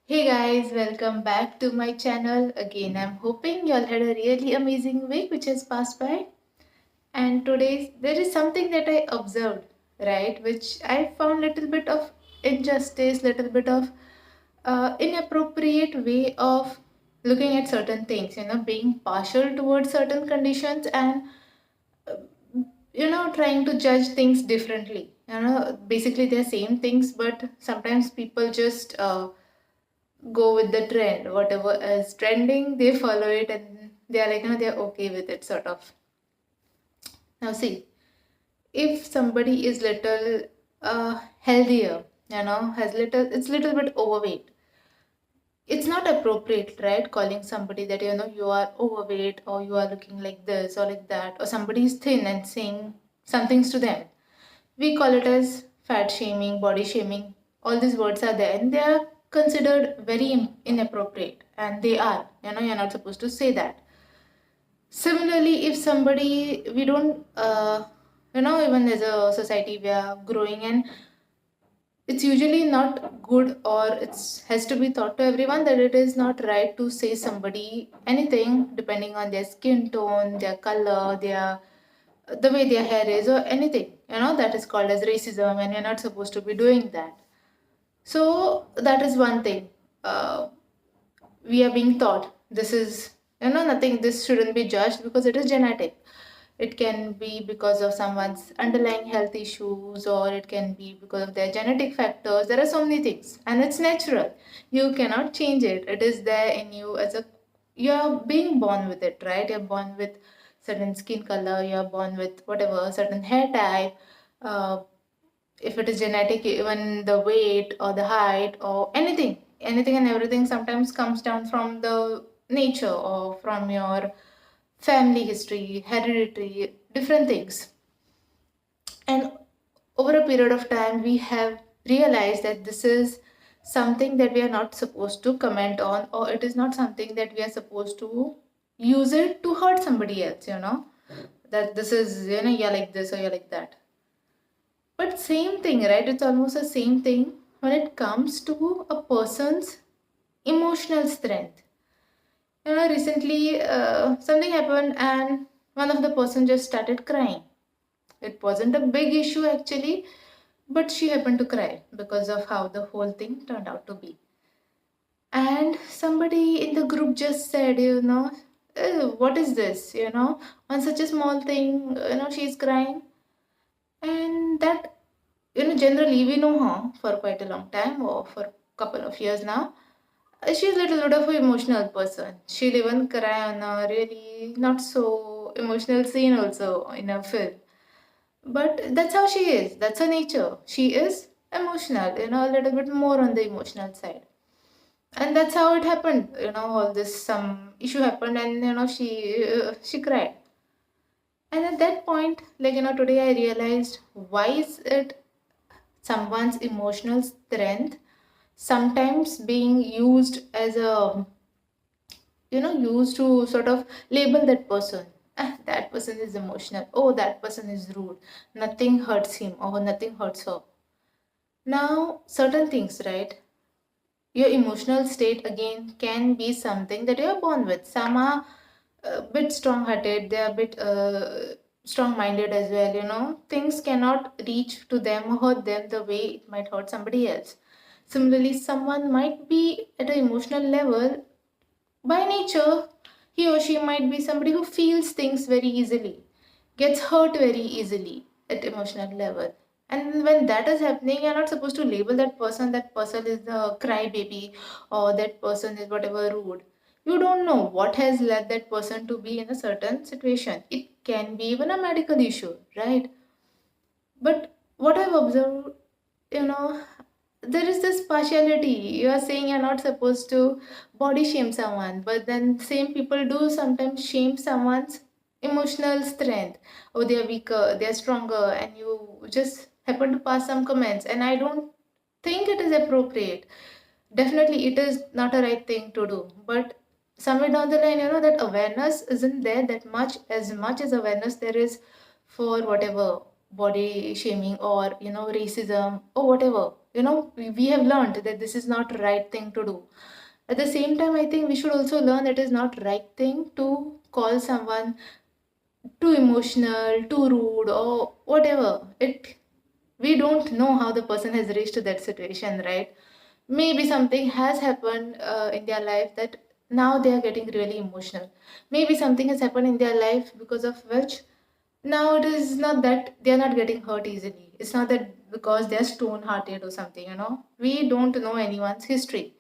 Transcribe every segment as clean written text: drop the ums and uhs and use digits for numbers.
Hey guys, welcome back to my channel. Again, I'm hoping you all had a really amazing week which has passed by. And today there is something that I observed, right, which I found little bit of injustice, little bit of inappropriate way of looking at certain things, being partial towards certain conditions and trying to judge things differently. Basically they're same things, but sometimes people just go with the trend. Whatever is trending, they follow it and they are like, they're okay with it, sort of. Now, see, if somebody is little healthier, has it's little bit overweight, it's not appropriate, right? Calling somebody that, you are overweight or you are looking like this or like that, or somebody is thin and saying some things to them. We call it as fat shaming, body shaming. All these words are there and they are considered very inappropriate, and they are. You're not supposed to say that. Similarly, if somebody, we don't, even as a society, we are growing and it's usually not good, or it has to be taught to everyone that it is not right to say somebody anything depending on their skin tone, their color, their the way their hair is, or anything, that is called as racism, and you're not supposed to be doing that. So that is one thing. We are being taught this is, nothing, this shouldn't be judged because it is genetic. It can be because of someone's underlying health issues, or it can be because of their genetic factors. There are so many things, and it's natural. You cannot change it. It is there in you as a, you're being born with it, right? You're born with certain skin color, you're born with whatever certain hair type. uh, if it is genetic, even the weight or the height or anything and everything sometimes comes down from the nature or from your family history, hereditary, different things. And over a period of time, we have realized that this is something that we are not supposed to comment on, or it is not something that we are supposed to use it to hurt somebody else, that this is, you're like this or you're like that. But same thing, right? It's almost the same thing when it comes to a person's emotional strength. Recently something happened and one of the person just started crying. It wasn't a big issue actually, but she happened to cry because of how the whole thing turned out to be. And somebody in the group just said, what is this? On such a small thing, she's crying. And that, generally we know her for quite a long time, or for a couple of years now. She's a little bit of an emotional person. She'll even cry on a really not so emotional scene also in a film. But that's how she is. That's her nature. She is emotional, a little bit more on the emotional side. And that's how it happened. All this some issue happened, and she cried. And at that point, like today I realized, why is it someone's emotional strength sometimes being used as a, used to sort of label that person. Ah, that person is emotional. Oh, that person is rude. Nothing hurts him or nothing hurts her. Now, certain things, right? Your emotional state again can be something that you're born with. Some are a bit strong hearted, they are a bit strong minded as well. Things cannot reach to them or hurt them the way it might hurt somebody else. Similarly, someone might be at an emotional level by nature. He or she might be somebody who feels things very easily, gets hurt very easily at emotional level. And when that is happening, you're not supposed to label that person is the crybaby, or that person is whatever rude. You don't know what has led that person to be in a certain situation. It can be even a medical issue, right? But what I've observed, you know, there is this partiality. You are saying you're not supposed to body shame someone, but then same people do sometimes shame someone's emotional strength. Oh, they are weaker, they are stronger, and you just happen to pass some comments. And I don't think it is appropriate. Definitely, it is not a right thing to do. But somewhere down the line, that awareness isn't there that much as awareness there is for whatever body shaming or racism or whatever. we have learned that this is not right thing to do. At the same time, I think we should also learn it is not right thing to call someone too emotional, too rude, or whatever. We don't know how the person has reached to that situation, right? Maybe something has happened in their life that now they are getting really emotional. Maybe something has happened in their life because of which now it is not that they are not getting hurt easily. It's not that because they are stone hearted or something. We don't know anyone's history.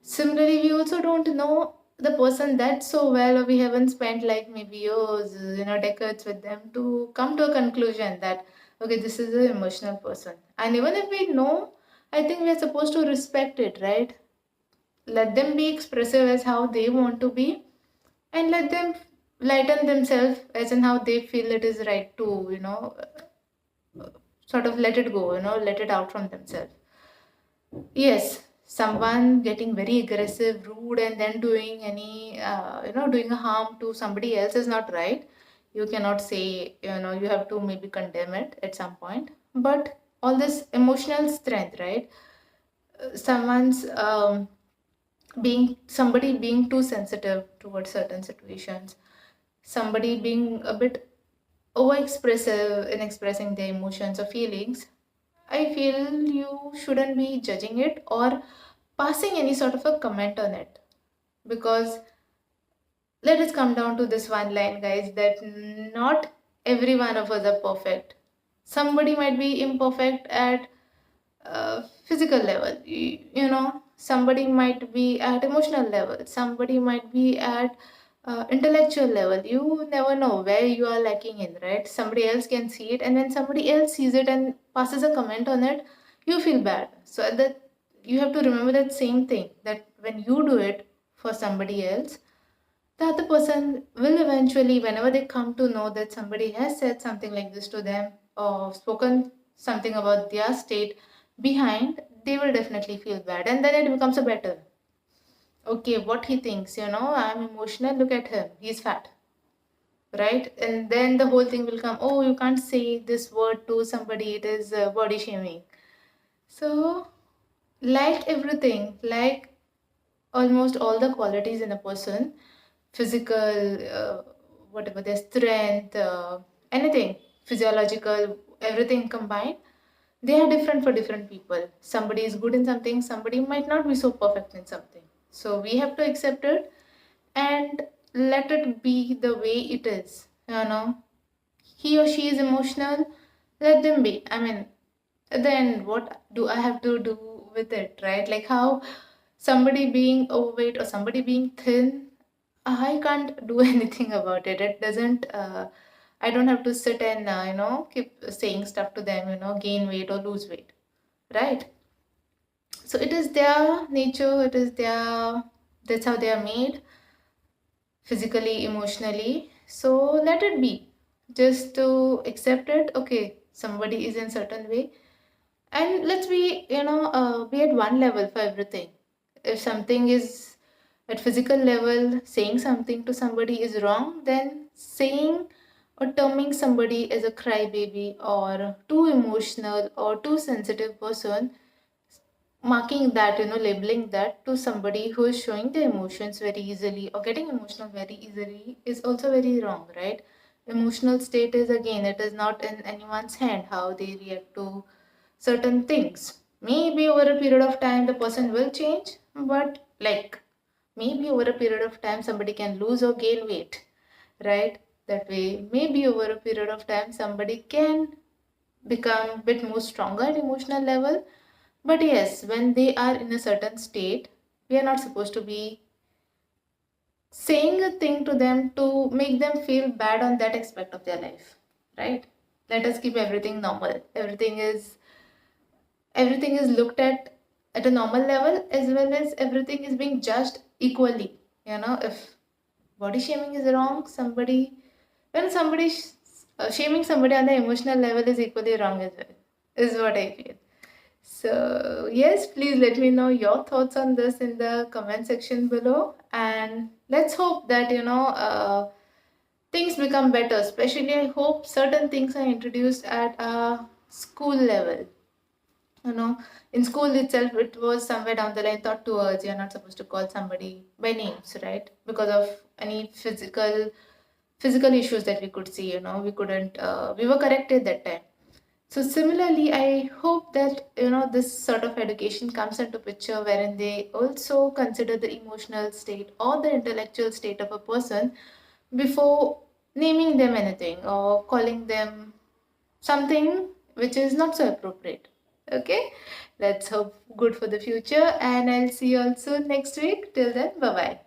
Similarly, we also don't know the person that so well, or we haven't spent like maybe years, decades with them to come to a conclusion that, okay, this is an emotional person. And even if we know, I think we are supposed to respect it, right? Let them be expressive as how they want to be, and let them lighten themselves as in how they feel it is right to, sort of let it go, let it out from themselves. Yes, someone getting very aggressive, rude, and then doing doing a harm to somebody else is not right. You cannot say, you have to maybe condemn it at some point. But all this emotional strength, right? Someone's somebody being too sensitive towards certain situations, somebody being a bit overexpressive in expressing their emotions or feelings, I feel you shouldn't be judging it or passing any sort of a comment on it. Because let us come down to this one line, guys, that not every one of us are perfect. Somebody might be imperfect at physical level, somebody might be at emotional level, somebody might be at intellectual level. You never know where you are lacking in, right? Somebody else can see it, and when somebody else sees it and passes a comment on it, you feel bad. So at that, you have to remember that same thing, that when you do it for somebody else, the other person will eventually, whenever they come to know that somebody has said something like this to them or spoken something about their state behind, they will definitely feel bad. And then it becomes a battle. Okay, what he thinks, I'm emotional, look at him, he's fat, right? And then the whole thing will come, oh, you can't say this word to somebody, it is body shaming. So, like everything, like almost all the qualities in a person, physical, whatever their strength, anything, physiological, everything combined, they are different for different people. Somebody is good in something, somebody might not be so perfect in something. So we have to accept it and let it be the way it is. He or she is emotional, let them be. I mean, then what do I have to do with it, right? Like how somebody being overweight or somebody being thin, I can't do anything about it. It doesn't, I don't have to sit and, keep saying stuff to them, gain weight or lose weight, right? So it is their nature, that's how they are made, physically, emotionally. So let it be. Just to accept it, okay, somebody is in certain way. And let's be at one level for everything. If something is at physical level, saying something to somebody is wrong, then saying or terming somebody as a crybaby or too emotional or too sensitive person, marking that, labeling that to somebody who is showing their emotions very easily or getting emotional very easily is also very wrong, right? Emotional state is, again, it is not in anyone's hand how they react to certain things. Maybe over a period of time the person will change, but like maybe over a period of time somebody can lose or gain weight, right? That way, maybe over a period of time somebody can become a bit more stronger at emotional level. But yes, when they are in a certain state, we are not supposed to be saying a thing to them to make them feel bad on that aspect of their life, right? Let us keep everything normal. Everything is looked at a normal level, as well as everything is being judged equally. If body shaming is wrong, when somebody shaming somebody on the emotional level is equally wrong as well, is what I feel. So yes, please let me know your thoughts on this in the comment section below, and let's hope that things become better. Especially I hope certain things are introduced at a school level, You know, in school itself, it was somewhere down the line taught to us you're not supposed to call somebody by names, right? Because of any physical issues that we could see. We couldn't. We were corrected that time. So similarly, I hope that this sort of education comes into picture wherein they also consider the emotional state or the intellectual state of a person before naming them anything or calling them something which is not so appropriate. Okay, let's hope good for the future, and I'll see you all soon next week. Till then, bye bye.